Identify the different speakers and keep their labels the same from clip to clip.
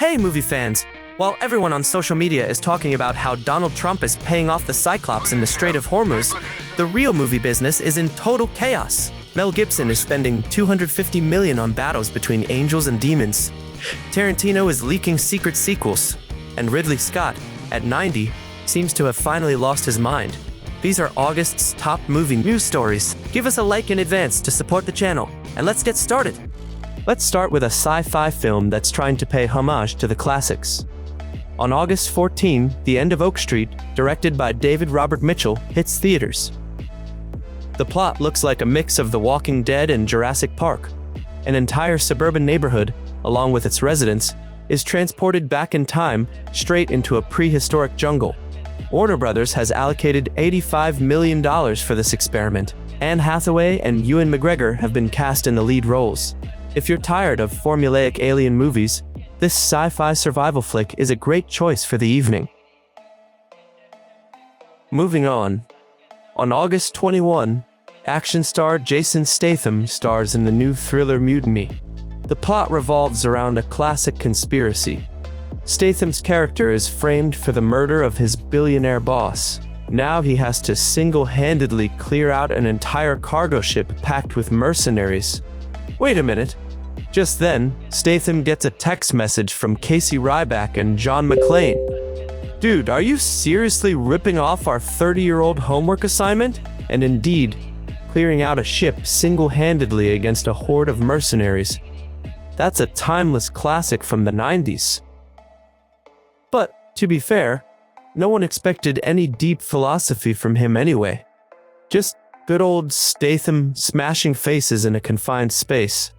Speaker 1: Hey movie fans! While everyone on social media is talking about how Donald Trump is paying off the Cyclops in the Strait of Hormuz, the real movie business is in total chaos. Mel Gibson is spending $250 million on battles between angels and demons. Tarantino is leaking secret sequels. And Ridley Scott, at 90, seems to have finally lost his mind. These are August's top movie news stories. Give us a like in advance to support the channel, and let's get started. Let's start with a sci-fi film that's trying to pay homage to the classics. On August 14, The End of Oak Street, directed by David Robert Mitchell, hits theaters. The plot looks like a mix of The Walking Dead and Jurassic Park. An entire suburban neighborhood, along with its residents, is transported back in time straight into a prehistoric jungle. Warner Brothers has allocated $85 million for this experiment. Anne Hathaway and Ewan McGregor have been cast in the lead roles. If you're tired of formulaic alien movies, this sci-fi survival flick is a great choice for the evening. Moving on. On August 21, action star Jason Statham stars in the new thriller Mutiny. The plot revolves around a classic conspiracy. Statham's character is framed for the murder of his billionaire boss. Now he has to single-handedly clear out an entire cargo ship packed with mercenaries. Wait a minute. Just then, Statham gets a text message from Casey Ryback and John McClane. Dude, are you seriously ripping off our 30-year-old homework assignment? And indeed, clearing out a ship single-handedly against a horde of mercenaries. That's a timeless classic from the 90s. But, to be fair, no one expected any deep philosophy from him anyway. Just good old Statham smashing faces in a confined space.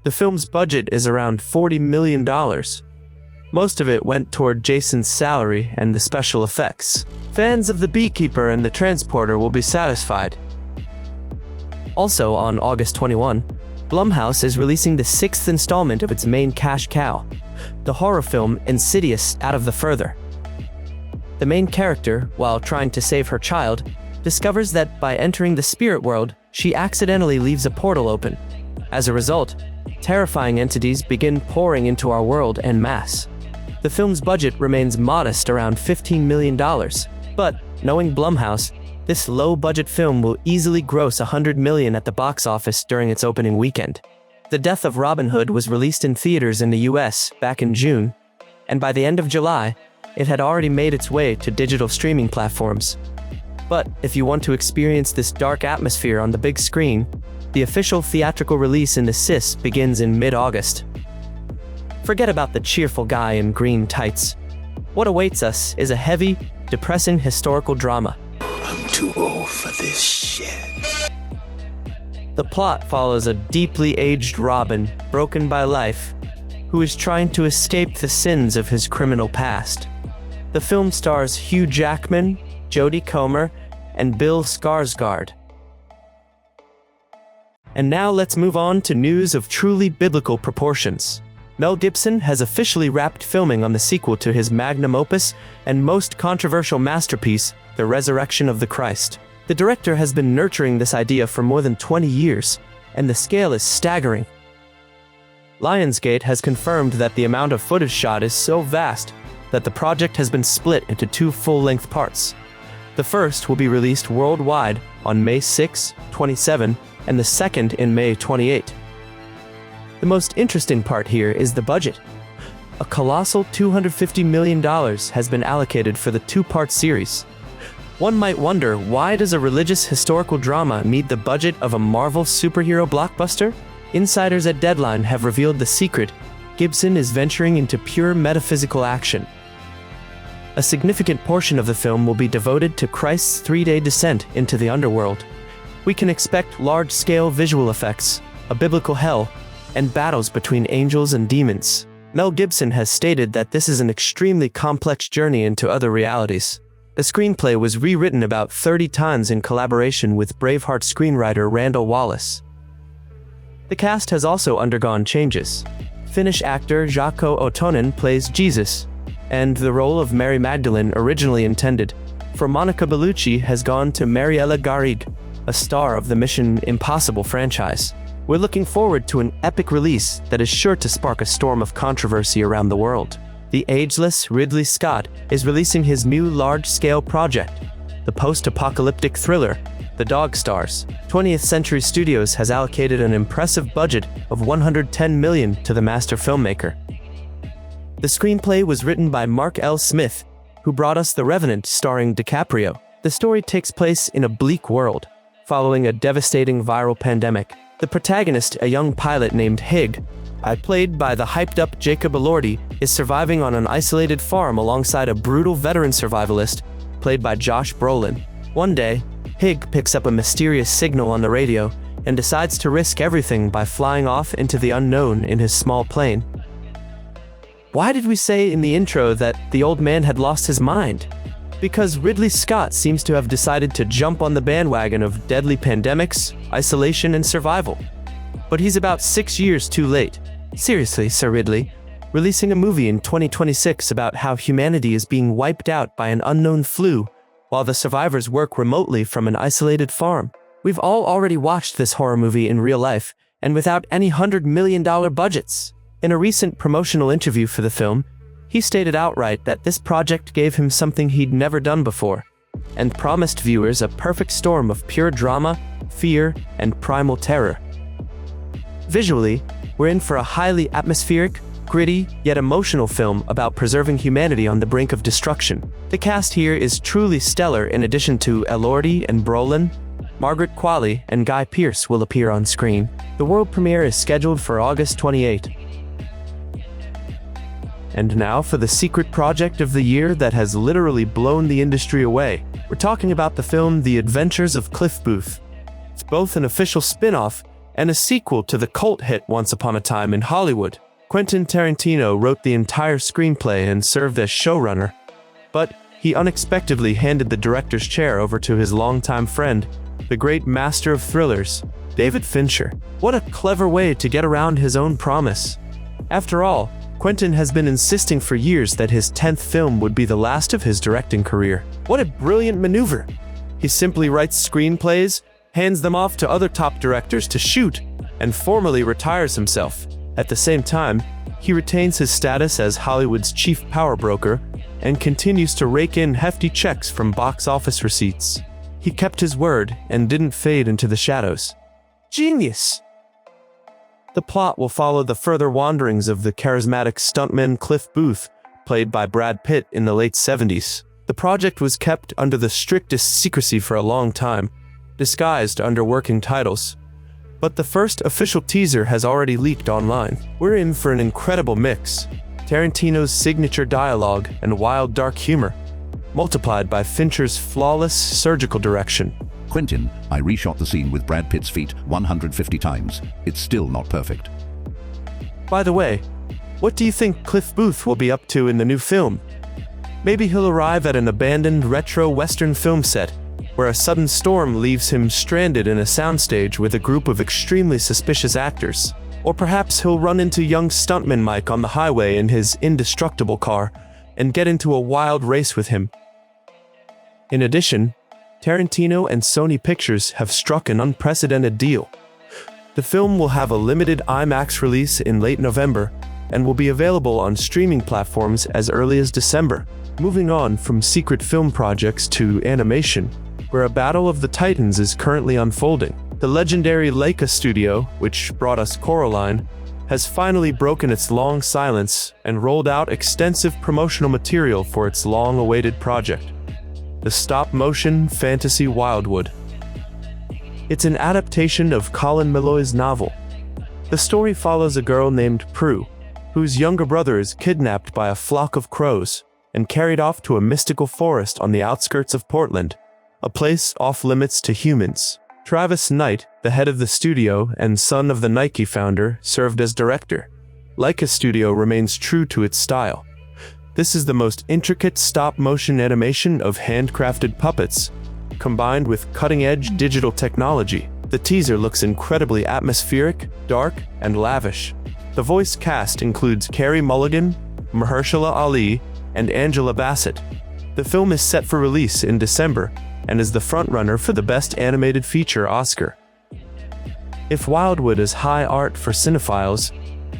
Speaker 1: The film's budget is around $40 million. Most of it went toward Jason's salary and the special effects. Fans of The Beekeeper and The Transporter will be satisfied. Also on August 21, Blumhouse is releasing the 6th installment of its main cash cow, the horror film Insidious Out of the Further. The main character, while trying to save her child, discovers that by entering the spirit world, she accidentally leaves a portal open. As a result, terrifying entities begin pouring into our world en masse. The film's budget remains modest around $15 million, but, knowing Blumhouse, this low-budget film will easily gross $100 million at the box office during its opening weekend. The Death of Robin Hood was released in theaters in the US back in June, and by the end of July, it had already made its way to digital streaming platforms. But if you want to experience this dark atmosphere on the big screen, the official theatrical release in the CIS begins in mid-August. Forget about the cheerful guy in green tights. What awaits us is a heavy, depressing historical drama.
Speaker 2: I'm too old for this shit.
Speaker 1: The plot follows a deeply aged Robin, broken by life, who is trying to escape the sins of his criminal past. The film stars Hugh Jackman, Jodie Comer, and Bill Skarsgård. And now let's move on to news of truly biblical proportions. Mel Gibson has officially wrapped filming on the sequel to his magnum opus and most controversial masterpiece, The Resurrection of the Christ. The director has been nurturing this idea for more than 20 years, and the scale is staggering. Lionsgate has confirmed that the amount of footage shot is so vast that the project has been split into 2 full-length parts. The first will be released worldwide on May 6, 27, and the second in May 28. The most interesting part here is the budget. A colossal $250 million has been allocated for the 2-part series. One might wonder, why does a religious historical drama need the budget of a Marvel superhero blockbuster? Insiders at Deadline have revealed the secret: Gibson is venturing into pure metaphysical action. A significant portion of the film will be devoted to Christ's 3-day descent into the underworld. We can expect large-scale visual effects, a biblical hell, and battles between angels and demons. Mel Gibson has stated that this is an extremely complex journey into other realities. The screenplay was rewritten about 30 times in collaboration with Braveheart screenwriter Randall Wallace. The cast has also undergone changes. Finnish actor Jaakko Otonen plays Jesus, and the role of Mary Magdalene, originally intended for Monica Bellucci, has gone to Mariella Garrigue, a star of the Mission Impossible franchise. We're looking forward to an epic release that is sure to spark a storm of controversy around the world. The ageless Ridley Scott is releasing his new large-scale project, the post-apocalyptic thriller, The Dog Stars. 20th Century Studios has allocated an impressive budget of $110 million to the master filmmaker. The screenplay was written by Mark L. Smith, who brought us The Revenant starring DiCaprio. The story takes place in a bleak world, following a devastating viral pandemic. The protagonist, a young pilot named Hig, played by the hyped-up Jacob Elordi, is surviving on an isolated farm alongside a brutal veteran survivalist, played by Josh Brolin. One day, Hig picks up a mysterious signal on the radio and decides to risk everything by flying off into the unknown in his small plane. Why did we say in the intro that the old man had lost his mind? Because Ridley Scott seems to have decided to jump on the bandwagon of deadly pandemics, isolation, and survival. But he's about 6 years too late. Seriously, Sir Ridley, releasing a movie in 2026 about how humanity is being wiped out by an unknown flu, while the survivors work remotely from an isolated farm. We've all already watched this horror movie in real life, and without any $100 million budgets. In a recent promotional interview for the film, he stated outright that this project gave him something he'd never done before, and promised viewers a perfect storm of pure drama, fear, and primal terror. Visually, we're in for a highly atmospheric, gritty, yet emotional film about preserving humanity on the brink of destruction. The cast here is truly stellar. In addition to Elordi and Brolin, Margaret Qualley and Guy Pearce will appear on screen. The world premiere is scheduled for August 28. And now for the secret project of the year that has literally blown the industry away. We're talking about the film The Adventures of Cliff Booth. It's both an official spin-off and a sequel to the cult hit Once Upon a Time in Hollywood. Quentin Tarantino wrote the entire screenplay and served as showrunner, but he unexpectedly handed the director's chair over to his longtime friend, the great master of thrillers, David Fincher. What a clever way to get around his own promise. After all, Quentin has been insisting for years that his 10th film would be the last of his directing career. What a brilliant maneuver! He simply writes screenplays, hands them off to other top directors to shoot, and formally retires himself. At the same time, he retains his status as Hollywood's chief power broker and continues to rake in hefty checks from box office receipts. He kept his word and didn't fade into the shadows. Genius! The plot will follow the further wanderings of the charismatic stuntman Cliff Booth, played by Brad Pitt in the late 70s. The project was kept under the strictest secrecy for a long time, disguised under working titles. But the first official teaser has already leaked online. We're in for an incredible mix. Tarantino's signature dialogue and wild dark humor, multiplied by Fincher's flawless surgical direction.
Speaker 3: Quentin, I reshot the scene with Brad Pitt's feet 150 times. It's still not perfect.
Speaker 1: By the way, what do you think Cliff Booth will be up to in the new film? Maybe he'll arrive at an abandoned retro Western film set, where a sudden storm leaves him stranded in a soundstage with a group of extremely suspicious actors. Or perhaps he'll run into young stuntman Mike on the highway in his indestructible car and get into a wild race with him. In addition, Tarantino and Sony Pictures have struck an unprecedented deal. The film will have a limited IMAX release in late November and will be available on streaming platforms as early as December. Moving on from secret film projects to animation, where a battle of the titans is currently unfolding. The legendary Leica studio, which brought us Coraline, has finally broken its long silence and rolled out extensive promotional material for its long-awaited project, the stop-motion fantasy Wildwood. It's an adaptation of Colin Meloy's novel. The story follows a girl named Prue, whose younger brother is kidnapped by a flock of crows and carried off to a mystical forest on the outskirts of Portland, a place off-limits to humans. Travis Knight, the head of the studio and son of the Nike founder, served as director. Leica Studio remains true to its style. This is the most intricate stop-motion animation of handcrafted puppets, combined with cutting-edge digital technology. The teaser looks incredibly atmospheric, dark, and lavish. The voice cast includes Carey Mulligan, Mahershala Ali, and Angela Bassett. The film is set for release in December and is the frontrunner for the Best Animated Feature Oscar. If Wildwood is high art for cinephiles,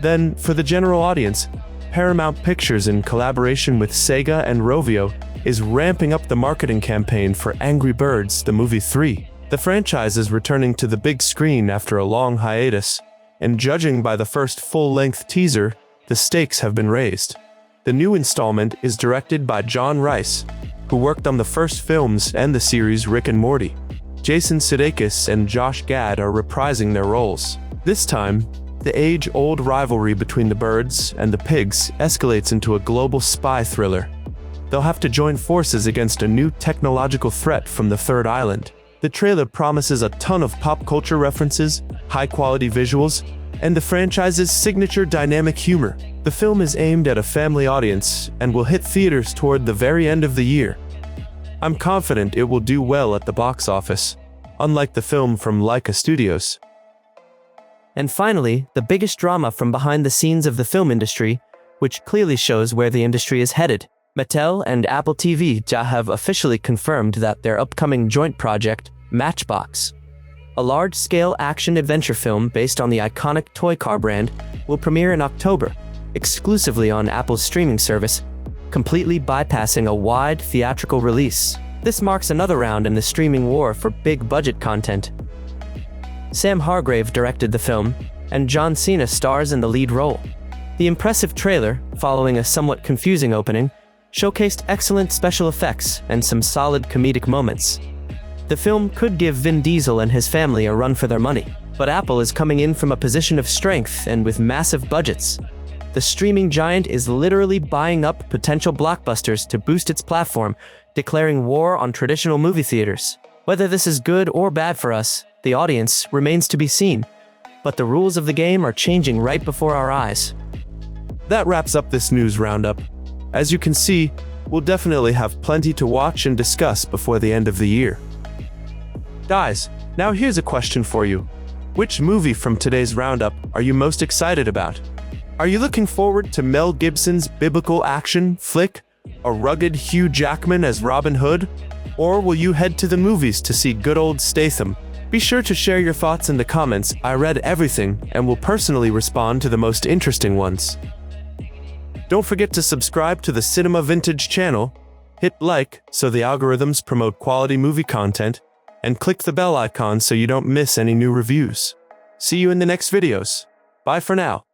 Speaker 1: then for the general audience, Paramount Pictures, in collaboration with Sega and Rovio, is ramping up the marketing campaign for Angry Birds: The Movie 3. The franchise is returning to the big screen after a long hiatus, and judging by the first full-length teaser, the stakes have been raised. The new installment is directed by John Rice, who worked on the first films and the series Rick and Morty. Jason Sudeikis and Josh Gad are reprising their roles. This time, the age-old rivalry between the birds and the pigs escalates into a global spy thriller. They'll have to join forces against a new technological threat from the third island. The trailer promises a ton of pop culture references, high-quality visuals, and the franchise's signature dynamic humor. The film is aimed at a family audience and will hit theaters toward the very end of the year. I'm confident it will do well at the box office, unlike the film from Laika Studios.
Speaker 4: And finally, the biggest drama from behind the scenes of the film industry, which clearly shows where the industry is headed. Mattel and Apple TV have officially confirmed that their upcoming joint project, Matchbox, a large-scale action-adventure film based on the iconic toy car brand, will premiere in October, exclusively on Apple's streaming service, completely bypassing a wide theatrical release. This marks another round in the streaming war for big-budget content. Sam Hargrave directed the film, and John Cena stars in the lead role. The impressive trailer, following a somewhat confusing opening, showcased excellent special effects and some solid comedic moments. The film could give Vin Diesel and his family a run for their money, but Apple is coming in from a position of strength and with massive budgets. The streaming giant is literally buying up potential blockbusters to boost its platform, declaring war on traditional movie theaters. Whether this is good or bad for us, the audience, remains to be seen. But the rules of the game are changing right before our eyes.
Speaker 1: That wraps up this news roundup. As you can see, we'll definitely have plenty to watch and discuss before the end of the year. Guys, now here's a question for you. Which movie from today's roundup are you most excited about? Are you looking forward to Mel Gibson's biblical action flick, a rugged Hugh Jackman as Robin Hood? Or will you head to the movies to see good old Statham? Be sure to share your thoughts in the comments. I read everything and will personally respond to the most interesting ones. Don't forget to subscribe to the Cinema Vintage channel, hit like so the algorithms promote quality movie content, and click the bell icon so you don't miss any new reviews. See you in the next videos. Bye for now.